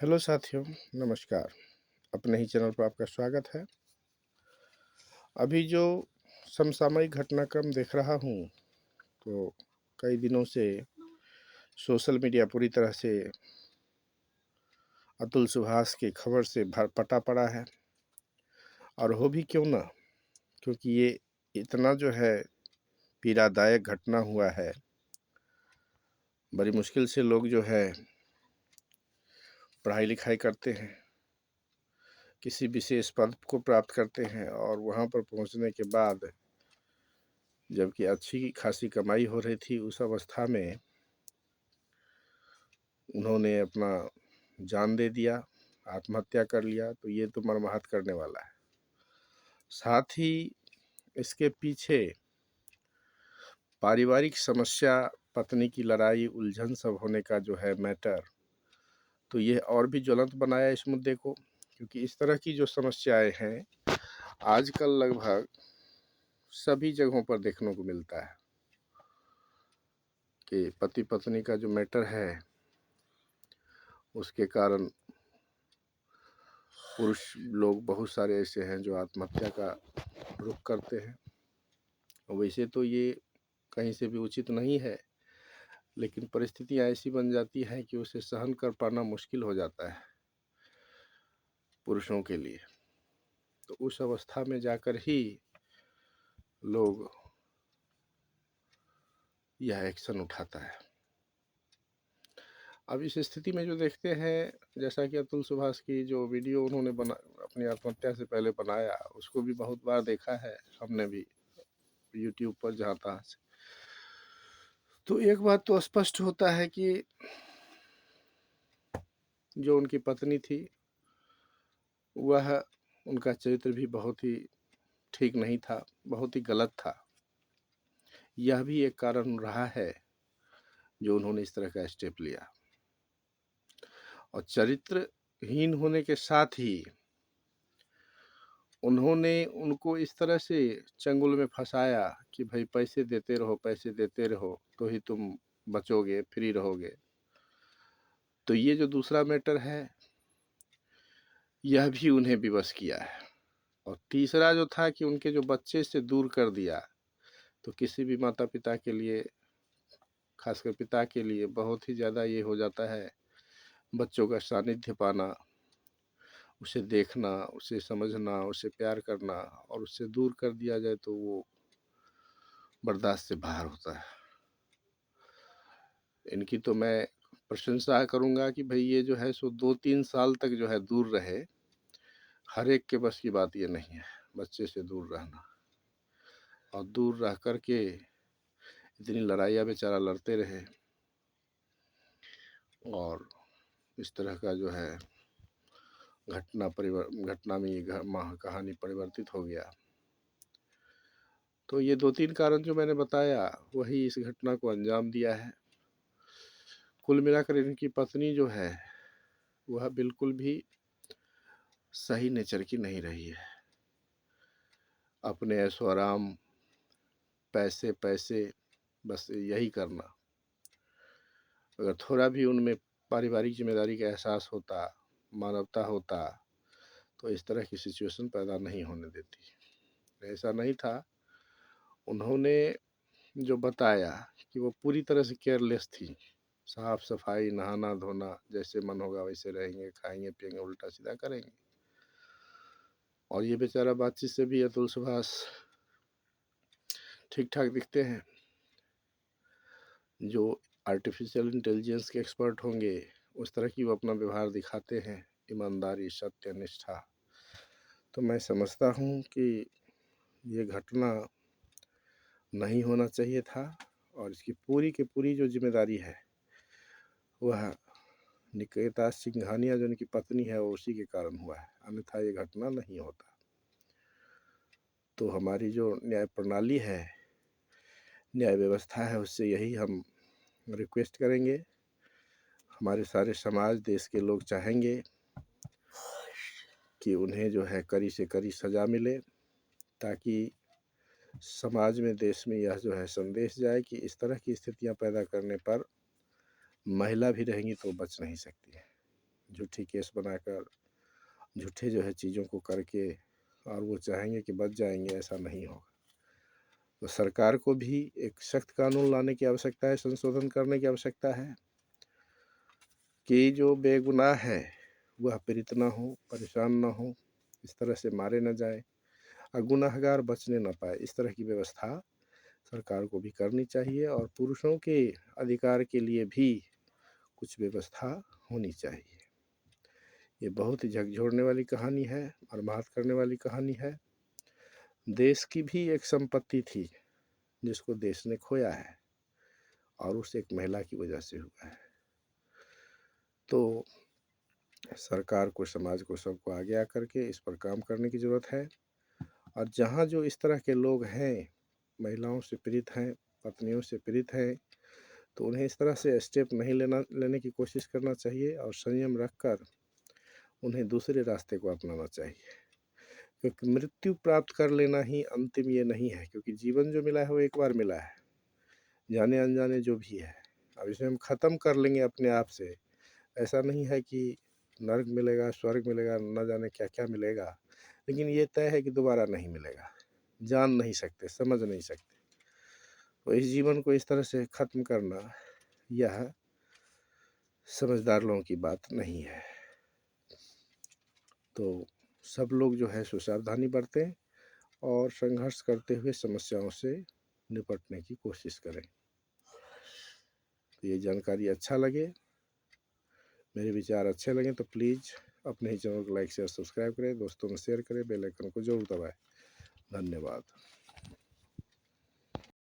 Hello साथियों, नमस्कार। अपने ही चैनल पर आपका स्वागत है। अभी जो समसामयिक घटनाक्रम देख रहा हूँ, तो कई दिनों से सोशल मीडिया पूरी तरह से अतुल सुभाष की खबर से भर पटा पड़ा है। और हो भी क्यों ना, क्योंकि ये इतना जो है पीड़ादायक घटना हुआ है। बड़ी मुश्किल से लोग जो है पढ़ाई लिखाई करते हैं, किसी विशेष पद को प्राप्त करते हैं, और वहाँ पर पहुँचने के बाद जबकि अच्छी खासी कमाई हो रही थी, उस अवस्था में उन्होंने अपना जान दे दिया, आत्महत्या कर लिया। तो ये तो मर्माहत करने वाला है। साथ ही इसके पीछे पारिवारिक समस्या, पत्नी की लड़ाई, उलझन सब होने का जो है मैटर, तो ये और भी ज्वलंत बनाया इस मुद्दे को। क्योंकि इस तरह की जो समस्याएं हैं आजकल लगभग सभी जगहों पर देखने को मिलता है कि पति पत्नी का जो मैटर है उसके कारण पुरुष लोग बहुत सारे ऐसे हैं जो आत्महत्या का रुख करते हैं। वैसे तो ये कहीं से भी उचित नहीं है, लेकिन परिस्थितियां ऐसी बन जाती हैं कि उसे सहन कर पाना मुश्किल हो जाता है पुरुषों के लिए। तो उस अवस्था में जाकर ही लोग यह एक्शन उठाता है। अब इस स्थिति में जो देखते हैं, जैसा कि अतुल सुभाष की जो वीडियो उन्होंने अपनी आत्महत्या से पहले बनाया, उसको भी बहुत बार देखा है हमने भी यूट्यूब पर जहाँ तहाँ से। तो एक बात तो स्पष्ट होता है कि जो उनकी पत्नी थी वह उनका चरित्र भी बहुत ही ठीक नहीं था, बहुत ही गलत था। यह भी एक कारण रहा है जो उन्होंने इस तरह का स्टेप लिया। और चरित्रहीन होने के साथ ही उन्होंने उनको इस तरह से चंगुल में फंसाया कि भाई पैसे देते रहो, पैसे देते रहो तो ही तुम बचोगे, फ्री रहोगे। तो ये जो दूसरा मैटर है यह भी उन्हें विवश किया है। और तीसरा जो था कि उनके जो बच्चे से दूर कर दिया। तो किसी भी माता पिता के लिए, खासकर पिता के लिए, बहुत ही ज़्यादा ये हो जाता है बच्चों का सानिध्य पाना, उसे देखना, उसे समझना, उसे प्यार करना, और उससे दूर कर दिया जाए तो वो बर्दाश्त से बाहर होता है। इनकी तो मैं प्रशंसा करूंगा कि भाई ये जो है सो 2-3 साल तक जो है दूर रहे। हर एक के बस की बात ये नहीं है बच्चे से दूर रहना, और दूर रह कर के इतनी लड़ाइयाँ बेचारा लड़ते रहे, और इस तरह का जो है घटना में ये कहानी परिवर्तित हो गया। तो ये 2-3 कारण जो मैंने बताया वही इस घटना को अंजाम दिया है। कुल मिलाकर इनकी पत्नी जो है वह बिल्कुल भी सही नेचर की नहीं रही है। अपने ऐशो आराम, पैसे पैसे, बस यही करना। अगर थोड़ा भी उनमें पारिवारिक जिम्मेदारी का एहसास होता, मानवता होता, तो इस तरह की सिचुएशन पैदा नहीं होने देती। ऐसा नहीं था। उन्होंने जो बताया कि वो पूरी तरह से केयरलेस थी। साफ सफाई, नहाना धोना, जैसे मन होगा वैसे रहेंगे, खाएंगे पिएंगे, उल्टा सीधा करेंगे। और ये बेचारा बातचीत से भी अतुल सुभाष ठीक ठाक दिखते हैं। जो आर्टिफिशियल इंटेलिजेंस के एक्सपर्ट होंगे उस तरह की वो अपना व्यवहार दिखाते हैं, ईमानदारी, सत्य, निष्ठा। तो मैं समझता हूँ कि ये घटना नहीं होना चाहिए था, और इसकी पूरी की पूरी जो जिम्मेदारी है वह निकिता सिंघानिया जो उनकी पत्नी है वो उसी के कारण हुआ है, अन्यथा ये घटना नहीं होता। तो हमारी जो न्याय प्रणाली है, न्याय व्यवस्था है, उससे यही हम रिक्वेस्ट करेंगे। हमारे सारे समाज, देश के लोग चाहेंगे कि उन्हें जो है कड़ी से कड़ी सज़ा मिले, ताकि समाज में, देश में यह जो है संदेश जाए कि इस तरह की स्थितियां पैदा करने पर महिला भी रहेंगी तो बच नहीं सकती है। झूठी केस बनाकर, झूठे जो है चीज़ों को करके, और वो चाहेंगे कि बच जाएँगे, ऐसा नहीं होगा। तो सरकार को भी एक सख्त कानून लाने की आवश्यकता है, संशोधन करने की आवश्यकता है कि जो बेगुनाह है वह पीड़ित ना हो, परेशान ना हो, इस तरह से मारे ना जाएँ और गुनहगार बचने ना पाए। इस तरह की व्यवस्था सरकार को भी करनी चाहिए और पुरुषों के अधिकार के लिए भी कुछ व्यवस्था होनी चाहिए। ये बहुत ही झकझोरने वाली कहानी है, मर्माहत करने वाली कहानी है। देश की भी एक संपत्ति थी जिसको देश ने खोया है और उस एक महिला की वजह से हुआ है। तो सरकार को, समाज को, सबको आगे आकर के इस पर काम करने की ज़रूरत है और जहाँ जो इस तरह के लोग हैं, महिलाओं से पीड़ित हैं, पत्नियों से पीड़ित हैं, तो उन्हें इस तरह से स्टेप नहीं लेने की कोशिश करना चाहिए और संयम रखकर उन्हें दूसरे रास्ते को अपनाना चाहिए। क्योंकि मृत्यु प्राप्त कर लेना ही अंतिम ये नहीं है, क्योंकि जीवन जो मिला है वो एक बार मिला है, जाने अनजाने जो भी है। अब इसे हम ख़त्म कर लेंगे अपने आप से, ऐसा नहीं है कि नर्क मिलेगा, स्वर्ग मिलेगा, न जाने क्या-क्या मिलेगा, लेकिन ये तय है कि दोबारा नहीं मिलेगा। जान नहीं सकते, समझ नहीं सकते। तो इस जीवन को इस तरह से ख़त्म करना, यह समझदार लोगों की बात नहीं है। तो सब लोग जो है सो सावधानी बरतें और संघर्ष करते हुए समस्याओं से निपटने की कोशिश करें। तो ये जानकारी अच्छा लगे, मेरे विचार अच्छे लगें तो प्लीज़ अपने ही चैनल को लाइक शेयर सब्सक्राइब करें, दोस्तों में शेयर करें, बेल आइकन को ज़रूर दबाएं। धन्यवाद।